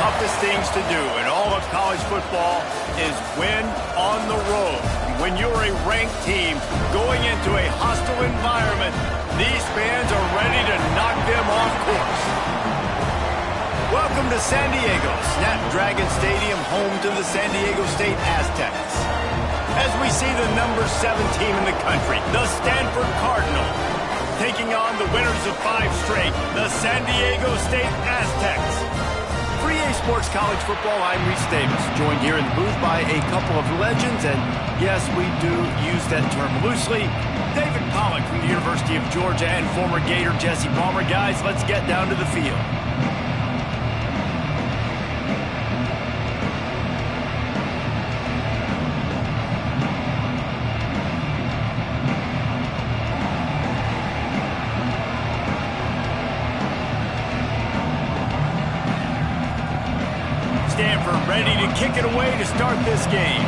toughest things to do in all of college football is win on the road. When you're a ranked team going into a hostile environment, these fans are ready to knock them off course. Welcome to San Diego, Snapdragon Stadium, home to the San Diego State Aztecs. As we see the number 7 team in the country, the Stanford Cardinals, taking on the winners of 5 straight, the San Diego State Aztecs. For EA Sports College Football, I'm Reese Davis, joined here in the booth by a couple of legends, and yes, we do use that term loosely. David Pollack from the University of Georgia and former Gator Jesse Palmer. Guys, let's get down to the field. Stanford ready to kick it away to start this game.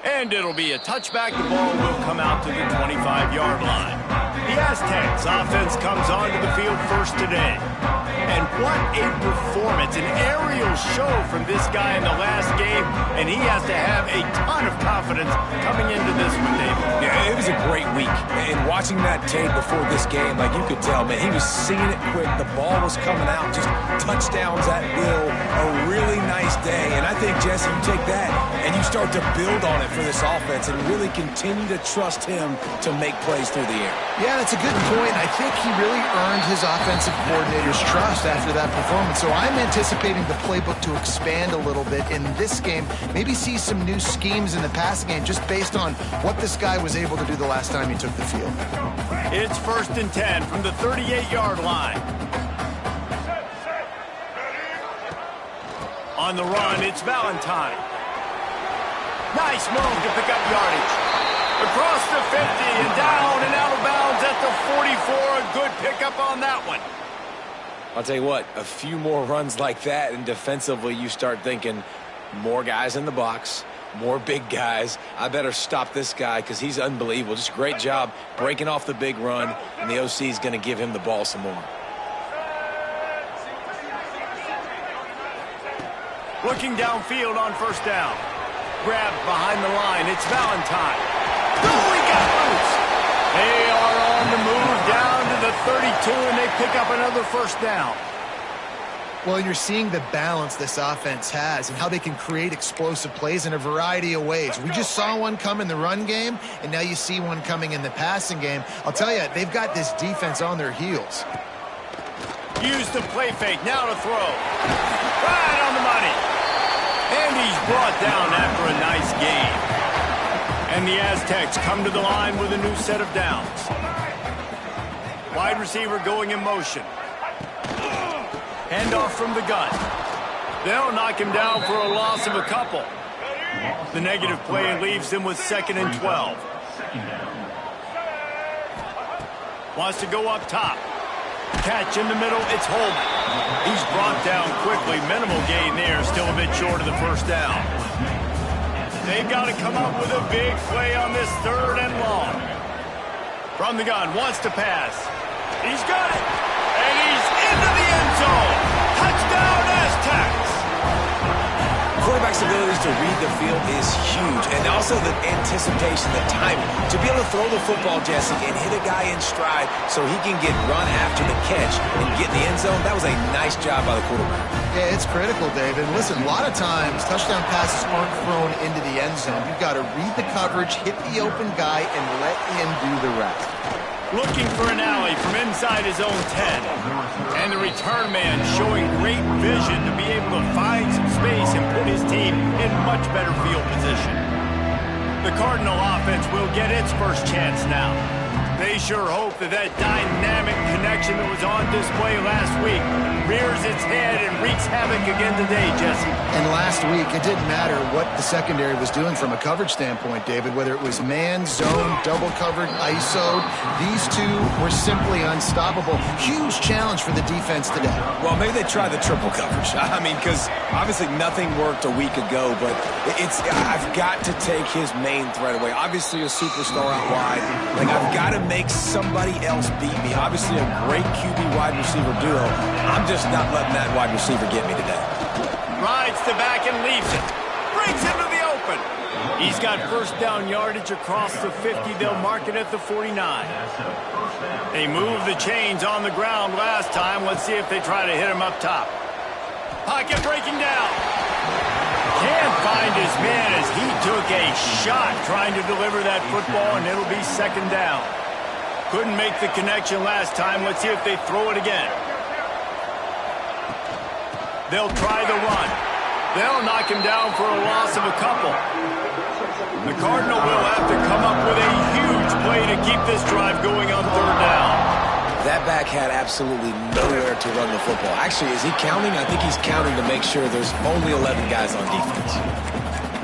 And it'll be a touchback. The ball will come out to the 25-yard line. The Aztecs offense comes onto the field first today. And what a performance, an aerial show from this guy in the last game, and he has to have a ton of confidence coming into this one, David. Yeah, it was a great week. And watching that tape before this game, like you could tell, man, he was seeing it quick. The ball was coming out, just touchdowns at will. A really nice day. And I think, Jesse, you take that and you start to build on it for this offense and really continue to trust him to make plays through the air. Yeah, that's a good point. I think he really earned his offensive coordinator's trust after that performance. So I'm anticipating the playbook to expand a little bit in this game. Maybe see some new schemes in the passing game just based on what this guy was able to do the last time he took the field. It's 1st and 10 from the 38-yard line. On the run, it's Valentine. Nice move to pick up yardage. Across the 50 and down and out of bounds at the 44. A good pickup on that one. I'll tell you what, a few more runs like that, and defensively you start thinking more guys in the box, more big guys. I better stop this guy because he's unbelievable. Just great job breaking off the big run, and the OC is going to give him the ball some more. Looking downfield on 1st down. Grabbed behind the line. It's Valentine. Oh, he got loose. They are on the move down to the 32, and they pick up another 1st down. Well, you're seeing the balance this offense has and how they can create explosive plays in a variety of ways. We just saw one come in the run game, and now you see one coming in the passing game. I'll tell you, they've got this defense on their heels. Use the play fake. Now to throw. Right on the money. And he's brought down after a nice game. And the Aztecs come to the line with a new set of downs. Wide receiver going in motion. Handoff from the gun. They'll knock him down for a loss of a couple. The negative play leaves them with 2nd and 12. Wants to go up top. Catch in the middle, it's Holman. He's brought down quickly. Minimal gain there, still a bit short of the 1st down. They've got to come up with a big play on this 3rd and long. From the gun, wants to pass. He's got it. And he's into the end zone. Touchdown, Aztecs. Quarterback's abilities to read the field is huge, and also the anticipation, the timing. To be able to throw the football, Jesse, and hit a guy in stride so he can get run after the catch and get in the end zone, that was a nice job by the quarterback. Yeah, it's critical, David. Listen, a lot of times touchdown passes aren't thrown into the end zone. You've got to read the coverage, hit the open guy, and let him do the rest. Looking for an alley from inside his own 10. And the return man showing great vision to be able to find some space and put his team in much better field position. The Cardinal offense will get its first chance now. They sure hope that that dynamic connection that was on display last week rears its head and wreaks havoc again today, Jesse. And last week, it didn't matter what the secondary was doing from a coverage standpoint, David, whether it was man, zone, double covered, ISO. These two were simply unstoppable. Huge challenge for the defense today. Well, maybe they try the triple coverage. I mean, because obviously nothing worked a week ago, but I've got to take his main threat away. Obviously a superstar out wide. Like, I've got to make somebody else beat me. Obviously a great QB wide receiver duo. I'm just not letting that wide receiver get me today. Rides the back and leaves it. Brings him to the open. He's got first down yardage across the 50. They'll mark it at the 49. They moved the chains on the ground last time. Let's see if they try to hit him up top. Pocket breaking down. Can't find his man as he took a shot trying to deliver that football, and it'll be second down. Couldn't make the connection last time. Let's see if they throw it again. They'll try the run. They'll knock him down for a loss of a couple. The Cardinal will have to come up with a huge play to keep this drive going on third down. That back had absolutely nowhere to run the football. Actually, is he counting? I think he's counting to make sure there's only 11 guys on defense.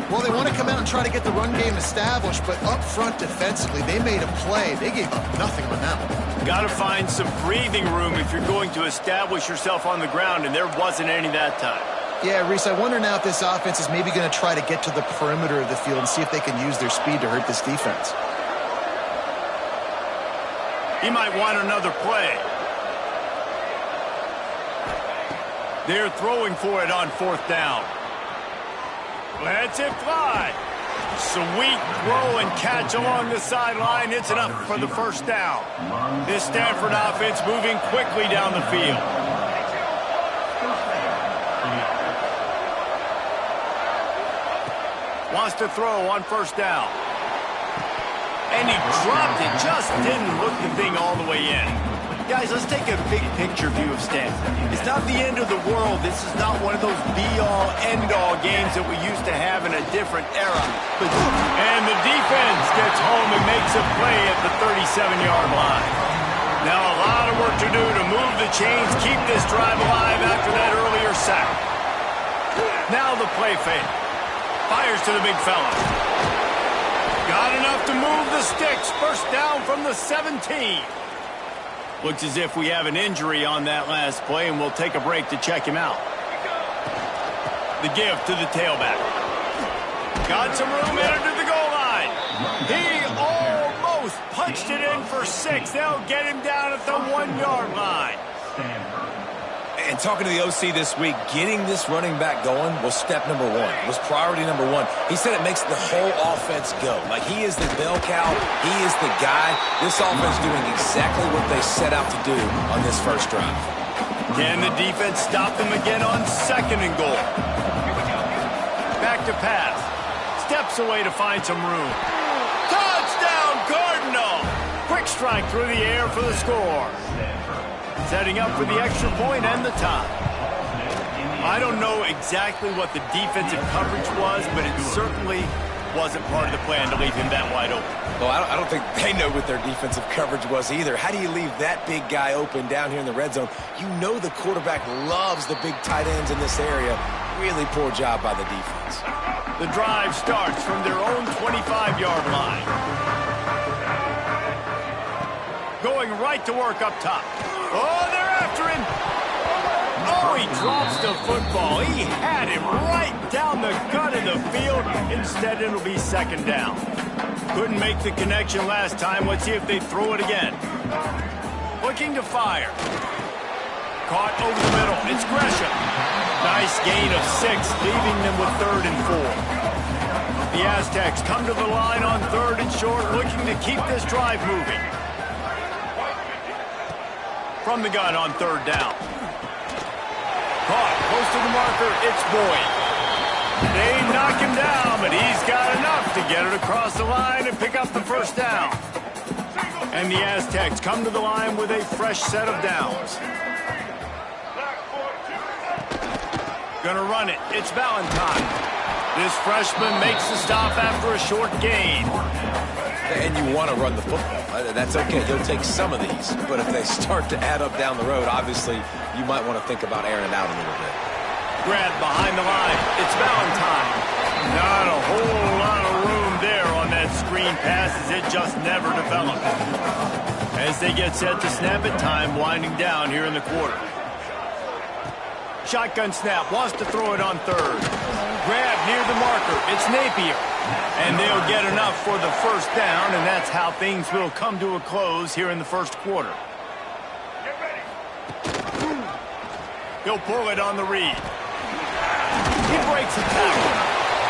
Well, they want to come out and try to get the run game established, but up front defensively, they made a play. They gave up nothing on that one. Got to find some breathing room if you're going to establish yourself on the ground, and there wasn't any that time. Yeah, Reese, I wonder now if this offense is maybe going to try to get to the perimeter of the field and see if they can use their speed to hurt this defense. He might want another play. They're throwing for it on fourth down. Lets it fly. Sweet throw and catch along the sideline. It's enough for the first down. This Stanford offense moving quickly down the field. Wants to throw on first down. And he dropped it. Just didn't hook the thing all the way in. Guys, let's take a big picture view of Stanford. It's not the end of the world. This is not one of those be-all, end-all games that we used to have in a different era. And the defense gets home and makes a play at the 37-yard line. Now a lot of work to do to move the chains, keep this drive alive after that earlier sack. Now the play fake. Fires to the big fella. Got enough to move the sticks. First down from the 17. Looks as if we have an injury on that last play, and we'll take a break to check him out. The give to the tailback. Got some room headed to the goal line. He almost punched it in for 6. They'll get him down at the 1-yard line. And talking to the OC this week, getting this running back going was step number 1. Was priority number 1. He said it makes the whole offense go. Like, he is the bell cow. He is the guy. This offense doing exactly what they set out to do on this first drive. Can the defense stop them again on second and goal? Back to pass. Steps away to find some room. Touchdown, Cardinal! Quick strike through the air for the score. Setting up for the extra point and the tie. I don't know exactly what the defensive coverage was, but it certainly wasn't part of the plan to leave him that wide open. Well, I don't think they know what their defensive coverage was either. How do you leave that big guy open down here in the red zone? You know the quarterback loves the big tight ends in this area. Really poor job by the defense. The drive starts from their own 25-yard line. Going right to work up top. Oh, they're after him. Oh, he drops the football. He had him right down the gut of the field. Instead, it'll be second down. Couldn't make the connection last time. Let's see if they throw it again. Looking to fire. Caught over the middle. It's Gresham. Nice gain of 6, leaving them with 3rd and 4. The Aztecs come to the line on 3rd and short, looking to keep this drive moving. From the gun on 3rd down. Caught, close to the marker, it's Boyd. They knock him down, but he's got enough to get it across the line and pick up the first down. And the Aztecs come to the line with a fresh set of downs. Gonna run it, it's Valentine. This freshman makes the stop after a short gain. And you want to run the football. That's okay. You'll take some of these. But if they start to add up down the road, obviously you might want to think about airing it out a little bit. Grab behind the line. It's Valentine. Not a whole lot of room there on that screen pass as it just never developed. As they get set to snap it, time winding down here in the quarter. Shotgun snap, wants to throw it on third. Grab near the marker, it's Napier. And they'll get enough for the first down, and that's how things will come to a close here in the first quarter. He'll pull it on the read. He breaks a tackle.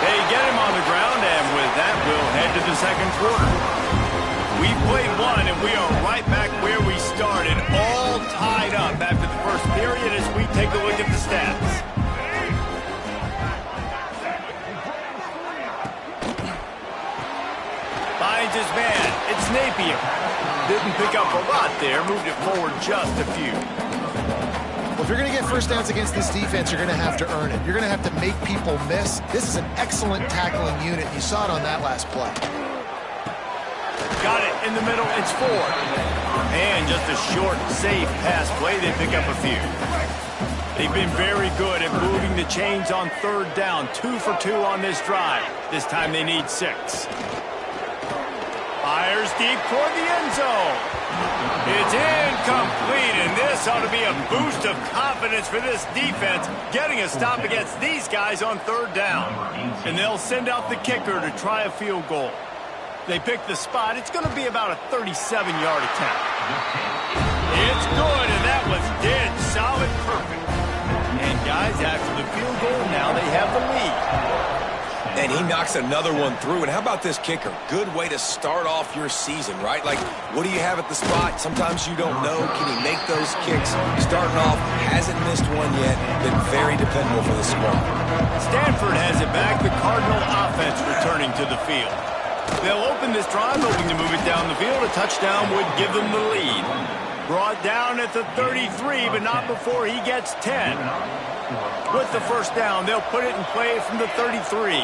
They get him on the ground, and with that, we'll head to the second quarter. We played one, and we are right back where we started, all tied up after the first period as we take a look at the stats. Finds his man. It's Napier. Didn't pick up a lot there, moved it forward just a few. Well, if you're going to get first downs against this defense, you're going to have to earn it. You're going to have to make people miss. This is an excellent tackling unit. You saw it on that last play. Got it in the middle. It's Ford. And just a short, safe pass play. They pick up a few. They've been very good at moving the chains on third down. 2 for 2 on this drive. This time they need 6. Fires deep toward the end zone. It's incomplete, and this ought to be a boost of confidence for this defense, getting a stop against these guys on third down. And they'll send out the kicker to try a field goal. They pick the spot. It's going to be about a 37-yard attempt. It's good, and that was dead solid perfect. And guys, after the field goal, now they have the lead. And he knocks another one through. And how about this kicker? Good way to start off your season, right? Like, what do you have at the spot? Sometimes you don't know. Can he make those kicks? Starting off, hasn't missed one yet. Been very dependable for the squad. Stanford has it back. The Cardinal offense returning to the field. They'll open this drive, hoping to move it down the field. A touchdown would give them the lead. Brought down at the 33, but not before he gets 10. With the first down, they'll put it in play from the 33.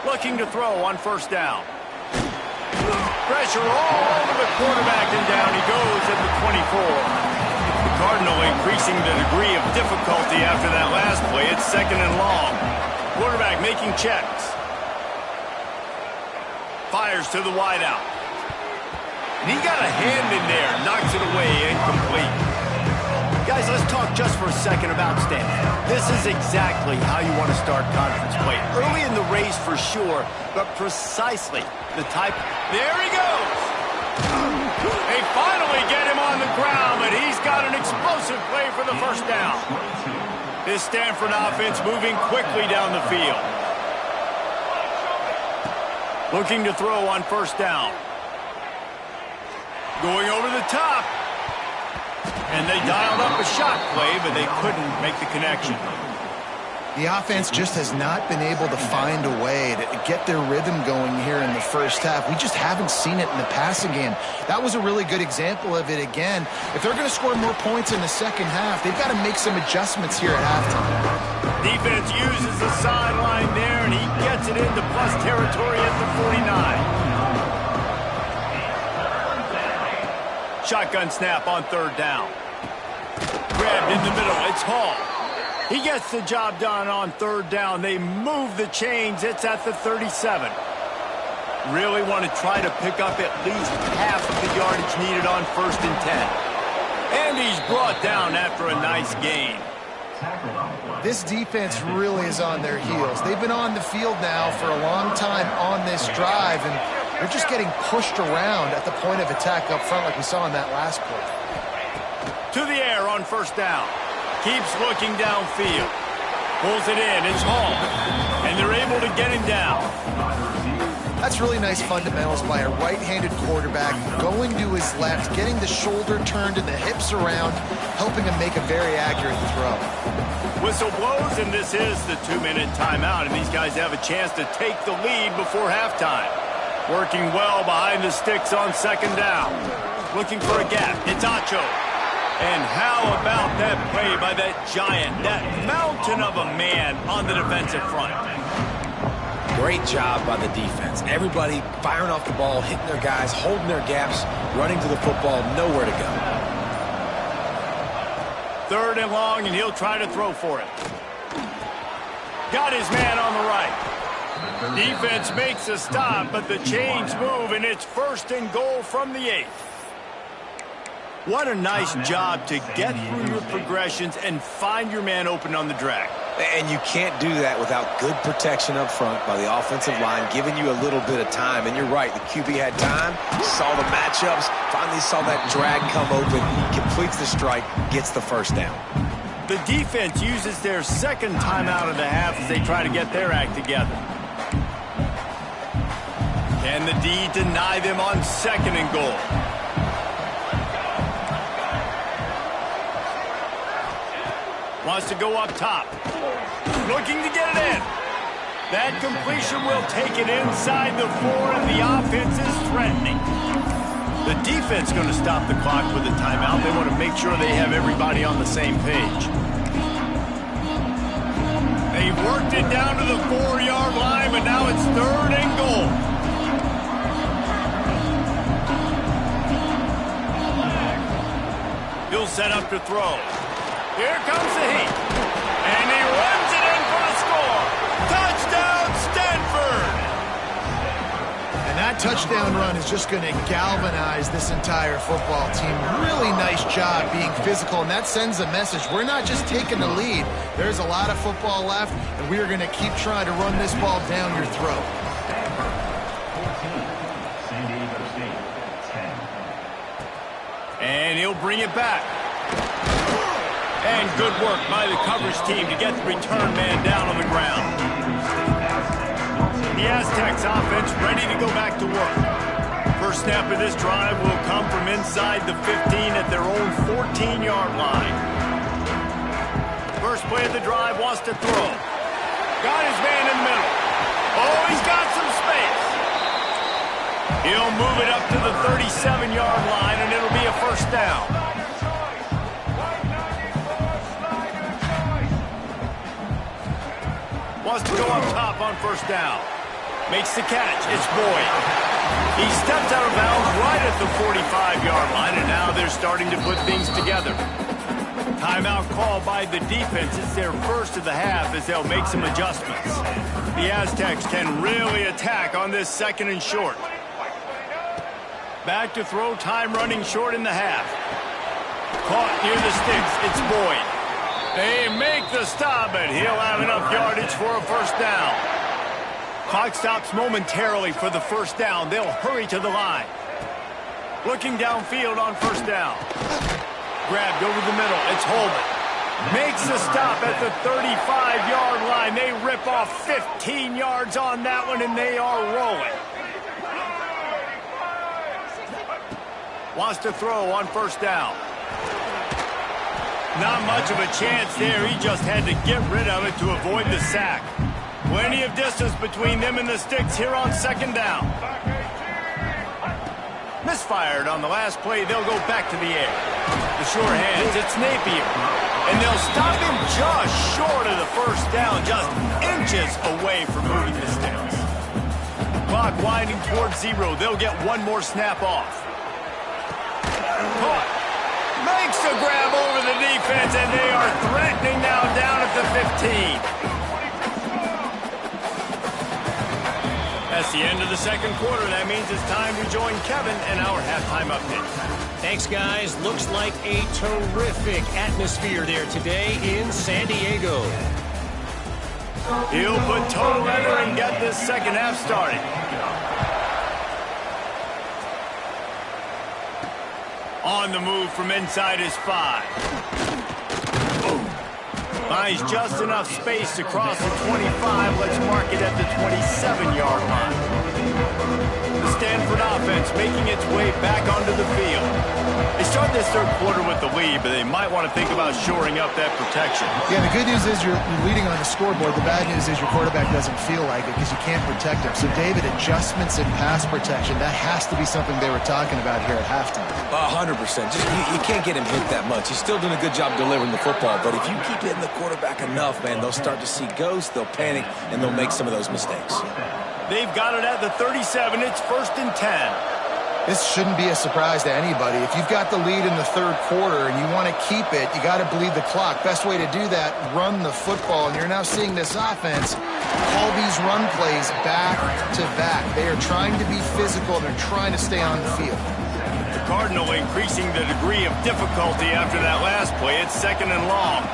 Looking to throw on first down. Pressure all over the quarterback, and down he goes at the 24. The Cardinal increasing the degree of difficulty after that last play. It's 2nd and long. Quarterback making checks. Fires to the wideout. And he got a hand in there, knocks it away, incomplete. Guys, let's talk just for a second about Stanford. This is exactly how you want to start conference play. Early in the race for sure, but precisely the type. There he goes! They finally get him on the ground, but he's got an explosive play for the first down. This Stanford offense moving quickly down the field. Looking to throw on first down. Going over the top. And they dialed up a shot play, but they couldn't make the connection. The offense just has not been able to find a way to get their rhythm going here in the first half. We just haven't seen it in the passing game. That was a really good example of it again. If they're going to score more points in the second half, they've got to make some adjustments here at halftime. Defense uses the sideline there, and he gets it into plus territory at the 49. Shotgun snap on third down. Grabbed in the middle. It's Hall. He gets the job done on third down. They move the chains. It's at the 37. Really want to try to pick up at least half of the yardage needed on 1st and 10. And he's brought down after a nice gain. This defense really is on their heels. They've been on the field now for a long time on this drive, and they're just getting pushed around at the point of attack up front like we saw in that last play. To the air on first down. Keeps looking downfield. Pulls it in. It's Hall. And they're able to get him down. That's really nice fundamentals by a right-handed quarterback, going to his left, getting the shoulder turned and the hips around, helping him make a very accurate throw. Whistle blows, and this is the 2-minute timeout, and these guys have a chance to take the lead before halftime. Working well behind the sticks on second down. Looking for a gap. It's Acho. And how about that play by that giant, that mountain of a man on the defensive front? Great job by the defense. Everybody firing off the ball, hitting their guys, holding their gaps, running to the football, nowhere to go. 3rd and long, and he'll try to throw for it. Got his man on the right. Defense makes a stop, but the chains move, and it's 1st and goal from the 8. What a nice job to get through your progressions and find your man open on the drag. And you can't do that without good protection up front by the offensive line, giving you a little bit of time. And you're right, the QB had time, saw the matchups, finally saw that drag come open, completes the strike, gets the 1st down. The defense uses their 2nd timeout of the half as they try to get their act together. Can the D deny them on 2nd and goal? Wants to go up top. Looking to get it in. That completion will take it inside the 4, and the offense is threatening. The defense going to stop the clock with a timeout. They want to make sure they have everybody on the same page. They worked it down to the 4-yard line, but now it's 3rd and goal. He'll set up to throw. Here comes the heat. And he runs it in for a score. Touchdown, Stanford! And that touchdown run is just going to galvanize this entire football team. Really nice job being physical, and that sends a message. We're not just taking the lead. There's a lot of football left, and we are going to keep trying to run this ball down your throat. And he'll bring it back. And good work by the coverage team to get the return man down on the ground. The Aztecs offense ready to go back to work. First snap of this drive will come from inside the 15 at their own 14-yard line. First play of the drive wants to throw. Got his man in the middle. Oh, he's got some space. He'll move it up to the 37-yard line, and it'll be a 1st down. Wants to go up top on 1st down. Makes the catch. It's Boyd. He steps out of bounds right at the 45-yard line, and now they're starting to put things together. Timeout call by the defense. It's their 1st of the half as they'll make some adjustments. The Aztecs can really attack on this 2nd and short. Back to throw, time running short in the half. Caught near the sticks. It's Boyd. They make the stop, but he'll have enough yardage for a 1st down. Clock stops momentarily for the 1st down. They'll hurry to the line. Looking downfield on 1st down. Grabbed over the middle. It's Holman. Makes the stop at the 35-yard line. They rip off 15 yards on that one, and they are rolling. Wants to throw on 1st down. Not much of a chance there. He just had to get rid of it to avoid the sack. Plenty of distance between them and the sticks here on 2nd down. Misfired on the last play. They'll go back to the air. The sure hands. It's Napier. And they'll stop him just short of the 1st down, just inches away from moving the sticks. Clock winding towards 0. They'll get one more snap off. Caught. Makes a grab over the defense, and they are threatening now down at the 15. That's the end of the 2nd quarter. That means it's time to join Kevin and our halftime update. Thanks, guys. Looks like a terrific atmosphere there today in San Diego. He'll put toe together and get this 2nd half started. On the move from inside his 5. Finds just enough space to cross the 25. Let's mark it at the 27-yard line. The Stanford offense making its way back onto the field. They start this third quarter with the lead, but they might want to think about shoring up that protection. Yeah, the good news is you're leading on the scoreboard. The bad news is your quarterback doesn't feel like it because you can't protect him. So, David, adjustments in pass protection, that has to be something they were talking about here at halftime. 100%. You can't get him hit that much. He's still doing a good job delivering the football, but if you keep hitting the quarterback enough, man, they'll start to see ghosts, they'll panic, and they'll make some of those mistakes. They've got it at the 37. It's 1st and 10. This shouldn't be a surprise to anybody. If you've got the lead in the third quarter and you want to keep it, you got to bleed the clock. Best way to do that, run the football. And you're now seeing this offense call these run plays back to back. They are trying to be physical, and they're trying to stay on the field. The Cardinal increasing the degree of difficulty after that last play. It's 2nd and long.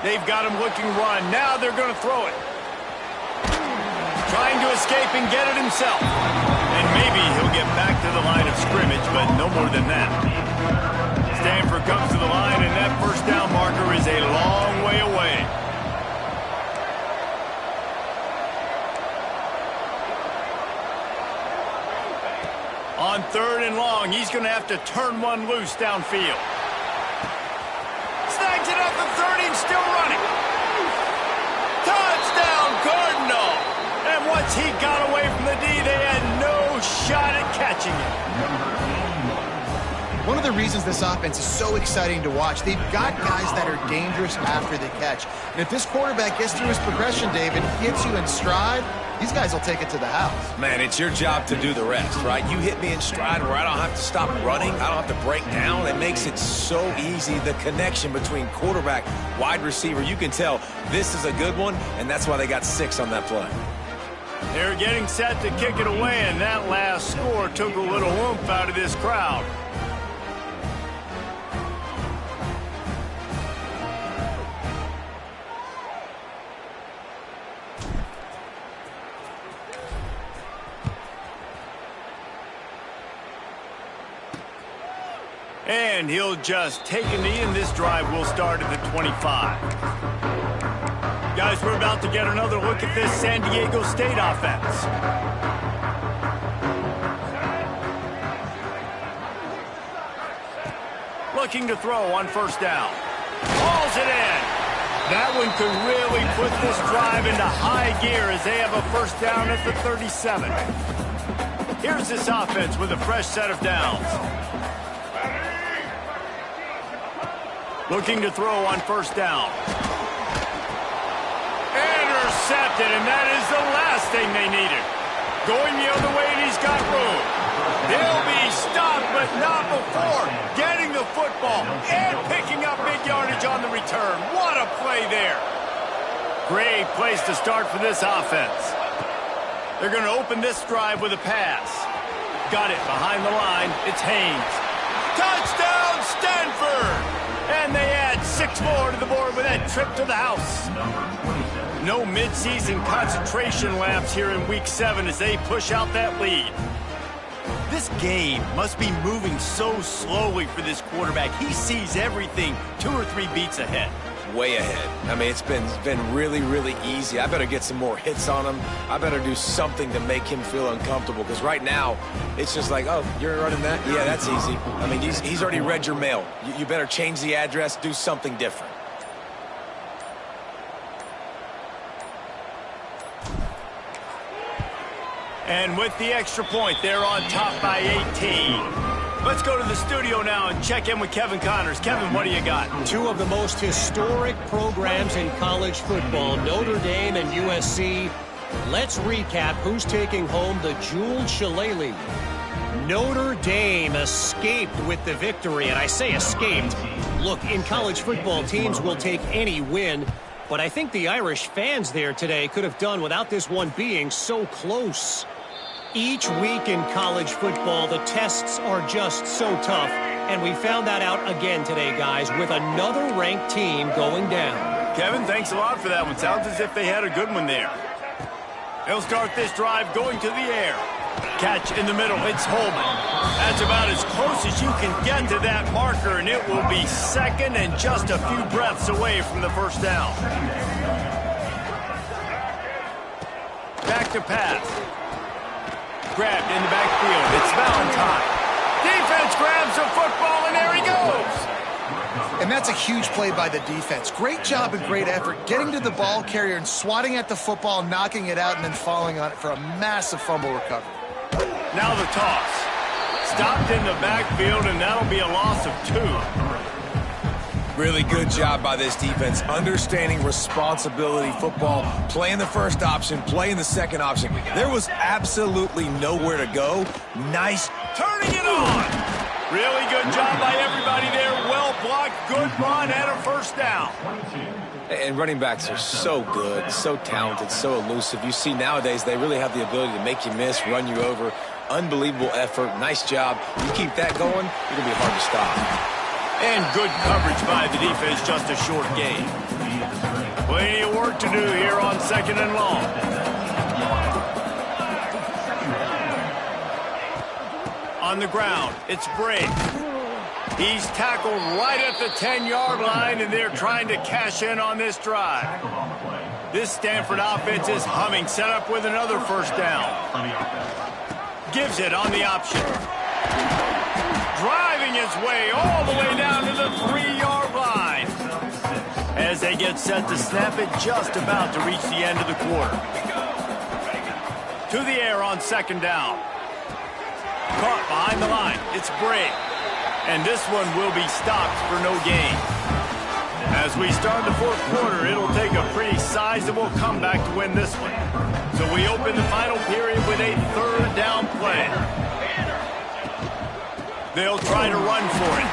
They've got him looking run. Now they're going to throw it. Trying to escape and get it himself. And maybe he'll get back to the line of scrimmage, but no more than that. Stanford comes to the line, and that first down marker is a long way away. On 3rd and long, he's going to have to turn one loose downfield. Snags it up the 30 and still running. Touchdown, Cardinal! And once he got away from the D, they had no shot at catching it. One of the reasons this offense is so exciting to watch, they've got guys that are dangerous after the catch. And if this quarterback gets through his progression, David, gets you in stride, these guys will take it to the house. Man, it's your job to do the rest, right? You hit me in stride where I don't have to stop running. I don't have to break down. It makes it so easy, the connection between quarterback, wide receiver. You can tell this is a good one, and that's why they got 6 on that play. They're getting set to kick it away, and that last score took a little oomph out of this crowd. And he'll just take a knee, and this drive will start at the 25. Guys, we're about to get another look at this San Diego State offense. Looking to throw on 1st down. Hauls it in. That one could really put this drive into high gear as they have a 1st down at the 37. Here's this offense with a fresh set of downs. Looking to throw on 1st down. Intercepted, and that is the last thing they needed. Going the other way, and he's got room. He'll be stopped, but not before getting the football and picking up big yardage on the return. What a play there. Great place to start for this offense. They're going to open this drive with a pass. Got it behind the line. It's Haynes. Touchdown, Stanford! And they add 6 more to the board with that trip to the house. No midseason concentration laps here in Week 7 as they push out that lead. This game must be moving so slowly for this quarterback. He sees everything 2 or 3 beats ahead. Way ahead. I mean, it's been really, really easy. I better get some more hits on him. I better do something to make him feel uncomfortable, because right now, it's just like, oh, you're running that? Yeah, that's easy. I mean, he's already read your mail. You better change the address, do something different. And with the extra point, they're on top by 18. Let's go to the studio now and check in with Kevin Connors. Kevin, what do you got? 2 of the most historic programs in college football, Notre Dame and USC. Let's recap who's taking home the Jewel Shillelagh. Notre Dame escaped with the victory, and I say escaped. Look, in college football, teams will take any win, but I think the Irish fans there today could have done without this one being so close. Each week in college football, the tests are just so tough, and we found that out again today, guys, with another ranked team going down. Kevin, thanks a lot for that one. Sounds as if they had a good one there. They'll start this drive going to the air. Catch in the middle. It's Holman. That's about as close as you can get to that marker, and it will be 2nd and just a few breaths away from the 1st down. Back to pass. grabbed in the backfield. It's Valentine. Defense grabs the football, and there he goes. And that's a huge play by the defense. Great job and great effort getting to the ball carrier and swatting at the football, knocking it out, and then falling on it for a massive fumble recovery. Now the toss. Stopped in the backfield, and that'll be a loss of 2. Really good job by this defense, understanding responsibility football, playing the first option, playing the second option. There was absolutely nowhere to go. Nice. Turning it on. Really good job by everybody there. Well blocked, good run, and a first down. And running backs are so good, so talented, so elusive. You see nowadays they really have the ability to make you miss, run you over. Unbelievable effort. Nice job. You keep that going, you're going to be hard to stop. And good coverage by the defense, just a short gain. Plenty of work to do here on 2nd and long. On the ground, it's Brake. He's tackled right at the 10-yard line, and they're trying to cash in on this drive. This Stanford offense is humming, set up with another first down. Gives it on the option. Driving his way all the way down to the 3-yard line. As they get set to snap it, just about to reach the end of the quarter. To the air on 2nd down. Caught behind the line. It's Brake. And this one will be stopped for no gain. As we start the 4th quarter, it'll take a pretty sizable comeback to win this one. So we open the final period with a 3rd down play. They'll try to run for it.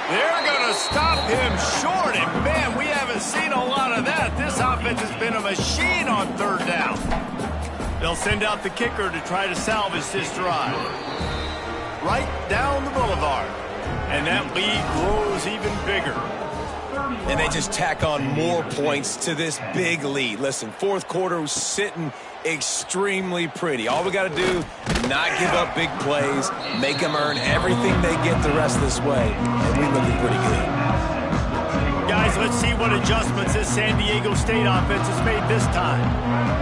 They're going to stop him short, and man, we haven't seen a lot of that. This offense has been a machine on 3rd down. They'll send out the kicker to try to salvage this drive. Right down the boulevard, and that lead grows even bigger. And they just tack on more points to this big lead. Listen, 4th quarter was sitting extremely pretty. All we got to do, not give up big plays, make them earn everything they get the rest of this way, and we're looking pretty good. Guys, let's see what adjustments this San Diego State offense has made this time.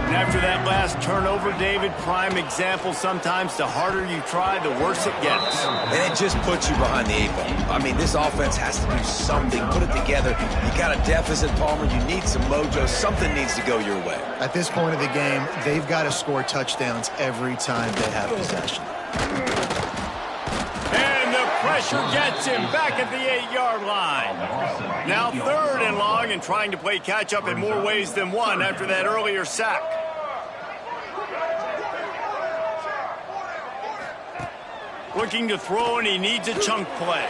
And after that last turnover, David, prime example, sometimes the harder you try, the worse it gets. And it just puts you behind the 8 ball. I mean, this offense has to do something, put it together. You got a deficit, Palmer, you need some mojo, something needs to go your way. At this point of the game, they've got to score touchdowns every time they have possession. And the pressure gets him back at the 8-yard line. Now 3rd and long, and trying to play catch-up in more ways than one after that earlier sack. Looking to throw, and he needs a chunk play.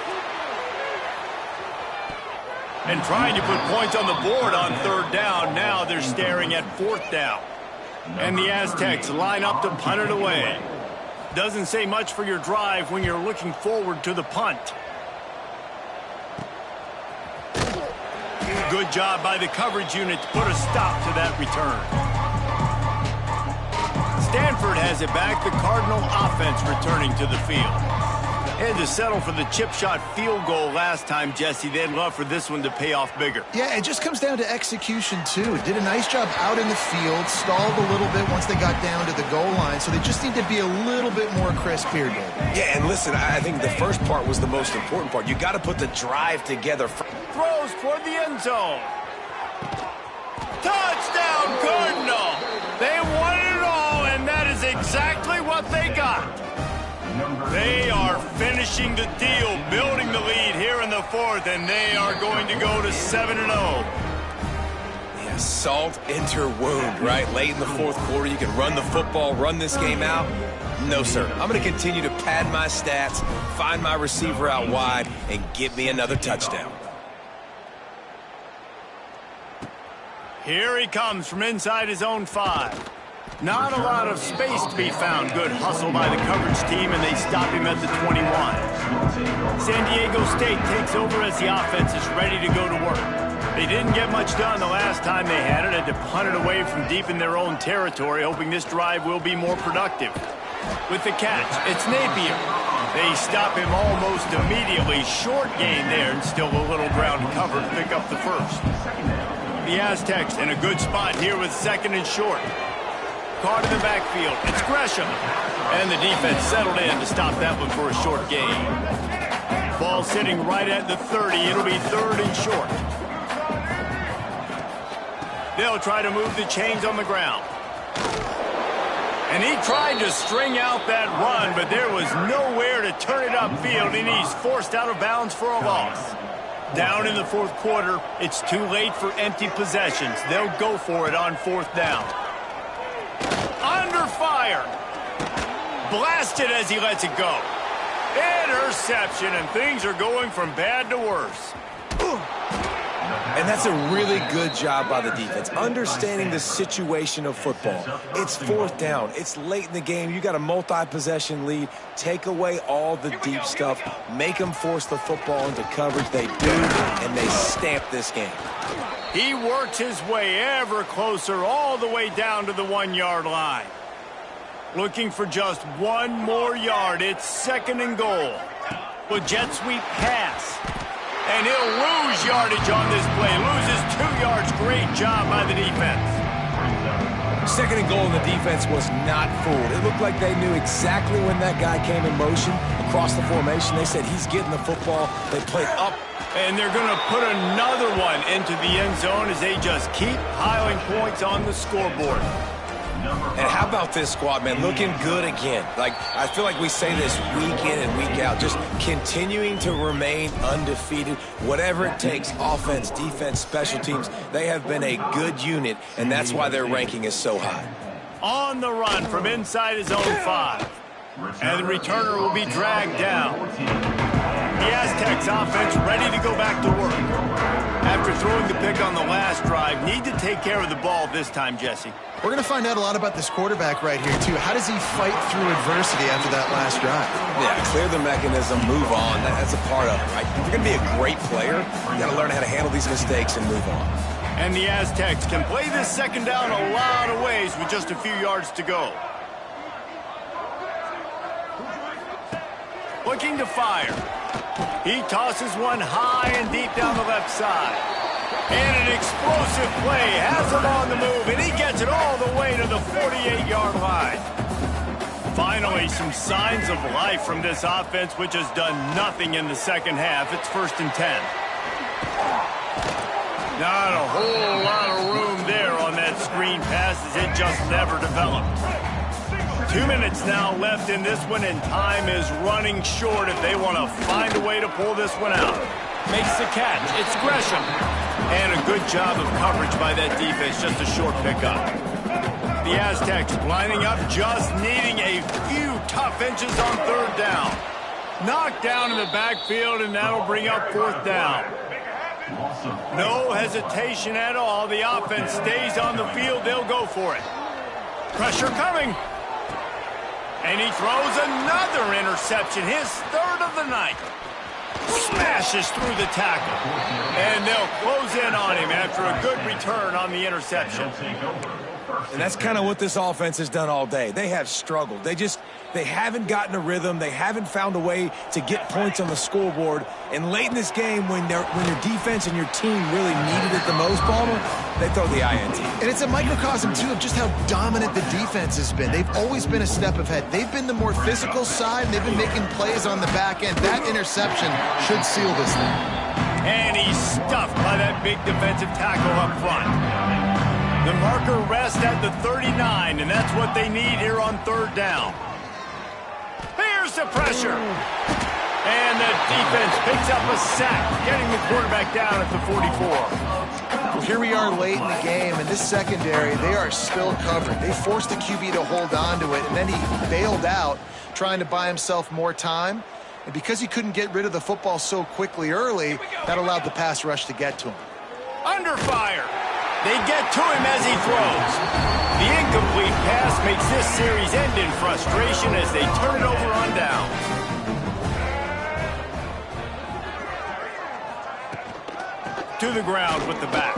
And trying to put points on the board on 3rd down. Now they're staring at 4th down. And the Aztecs line up to punt it away. Doesn't say much for your drive when you're looking forward to the punt. Good job by the coverage unit to put a stop to that return. Stanford has it back, the Cardinal offense returning to the field. Had to settle for the chip shot field goal last time, Jesse. They'd love for this one to pay off bigger. Yeah, it just comes down to execution, too. Did a nice job out in the field, stalled a little bit once they got down to the goal line, so they just need to be a little bit more crisp here, David. Yeah, and listen, I think the first part was the most important part. You got to put the drive together. Throws toward the end zone. Touchdown, Cardinal! They wanted it all, and that is exactly what they got. They are finishing the deal, building the lead here in the 4th, and they are going to go to 7-0. Yeah, salt into wound, right? Late in the 4th quarter, you can run the football, run this game out. No, sir. I'm going to continue to pad my stats, find my receiver out wide, and get me another touchdown. Here he comes from inside his own 5. Not a lot of space to be found. Good hustle by the coverage team, and they stop him at the 21. San Diego State takes over as the offense is ready to go to work. They didn't get much done the last time they had it. Had to punt it away from deep in their own territory, hoping this drive will be more productive. With the catch, it's Napier. They stop him almost immediately. Short gain there, and still a little ground to cover to pick up the first. The Aztecs in a good spot here with 2nd and short. caught in the backfield. It's Gresham. And the defense settled in to stop that one for a short gain. Ball sitting right at the 30. It'll be 3rd and short. They'll try to move the chains on the ground. And he tried to string out that run, but there was nowhere to turn it upfield, and he's forced out of bounds for a loss. Down in the 4th quarter, it's too late for empty possessions. They'll go for it on 4th down. Under fire. Blasted as he lets it go. Interception, and things are going from bad to worse. And that's a really good job by the defense, understanding the situation of football. It's 4th down. It's late in the game. You got a multi-possession lead. Take away all the deep stuff. Make them force the football into coverage. They do, and they stamp this game. He works his way ever closer all the way down to the 1-yard line. Looking for just one more yard. It's 2nd and goal. With jet sweep pass. And he'll lose yardage on this play. Loses 2 yards. Great job by the defense. 2nd and goal, and the defense was not fooled. It looked like they knew exactly when that guy came in motion across the formation. They said he's getting the football. They played up. And they're going to put another one into the end zone as they just keep piling points on the scoreboard. And how about this squad, man? Looking good again. Like, I feel like we say this week in and week out, just continuing to remain undefeated. Whatever it takes, offense, defense, special teams, they have been a good unit, and that's why their ranking is so high. On the run from inside his own 5. And the returner will be dragged down. The Aztecs offense ready to go back to work. After throwing the pick on the last drive, need to take care of the ball this time, Jesse. We're going to find out a lot about this quarterback right here, too. How does he fight through adversity after that last drive? Yeah, clear the mechanism, move on. That's a part of it, right? If you're going to be a great player, you got to learn how to handle these mistakes and move on. And the Aztecs can play this 2nd down a lot of ways with just a few yards to go. Looking to fire. He tosses one high and deep down the left side. And an explosive play has him on the move, and he gets it all the way to the 48-yard line. Finally, some signs of life from this offense, which has done nothing in the 2nd half. It's 1st and 10. Not a whole lot of room there on that screen pass as it just never developed. 2 minutes now left in this one, and time is running short if they want to find a way to pull this one out. Makes the catch. It's Gresham. And a good job of coverage by that defense, just a short pickup. The Aztecs lining up, just needing a few tough inches on 3rd down. Knocked down in the backfield, and that'll bring up 4th down. No hesitation at all. The offense stays on the field. They'll go for it. Pressure coming. And he throws another interception, his 3rd of the night. Smashes through the tackle. And they'll close in on him after a good return on the interception. And that's kind of what this offense has done all day. They have struggled. They haven't gotten a rhythm. They haven't found a way to get points on the scoreboard. And late in this game, when your defense and your team really needed it the most, Palmer, they throw the INT. And it's a microcosm, too, of just how dominant the defense has been. They've always been a step ahead. They've been the more physical side, and they've been making plays on the back end. That interception should seal this thing. And he's stuffed by that big defensive tackle up front. The marker rests at the 39, and that's what they need here on 3rd down. Here's the pressure. And the defense picks up a sack, getting the quarterback down at the 44. Well, here we are late in the game, and this secondary, they are still covered. They forced the QB to hold on to it, and then he bailed out, trying to buy himself more time. And because he couldn't get rid of the football so quickly early, that allowed the pass rush to get to him. Under fire. They get to him as he throws. The incomplete pass makes this series end in frustration as they turn it over on downs. To the ground with the back.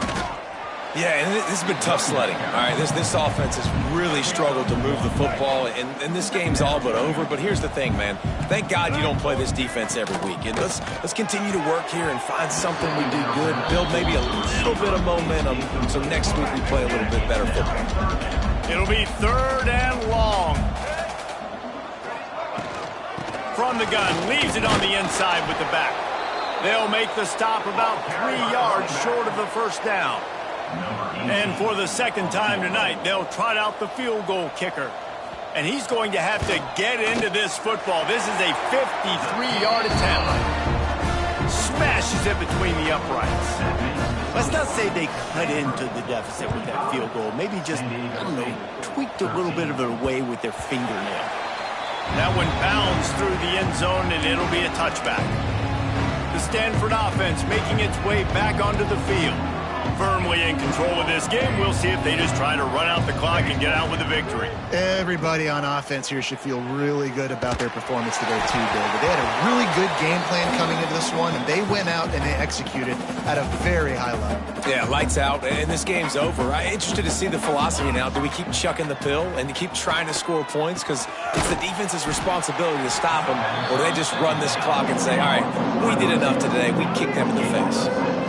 Yeah, and this has been tough sledding. All right, this offense has really struggled to move the football, and this game's all but over. But here's the thing, man. Thank God you don't play this defense every week. And let's continue to work here and find something we do good, build maybe a little bit of momentum, so next week we play a little bit better football. It'll be 3rd and long. From the gun, leaves it on the inside with the back. They'll make the stop about 3 yards short of the first down. And for the second time tonight, they'll trot out the field goal kicker. And he's going to have to get into this football. This is a 53-yard attempt. Smashes it between the uprights. Let's not say they cut into the deficit with that field goal. Maybe just, I don't know, tweaked a little bit of it away with their fingernail. That one bounds through the end zone, and it'll be a touchback. The Stanford offense making its way back onto the field. Firmly in control of this game. We'll see if they just try to run out the clock and get out with a victory. Everybody on offense here should feel really good about their performance today, too, David. They had a really good game plan coming into this one, and they went out and they executed at a very high level. Yeah, lights out, and this game's over. I'm interested to see the philosophy now. Do we keep chucking the pill and keep trying to score points? Because it's the defense's responsibility to stop them, or do they just run this clock and say, all right, we did enough today. We kicked them in the face.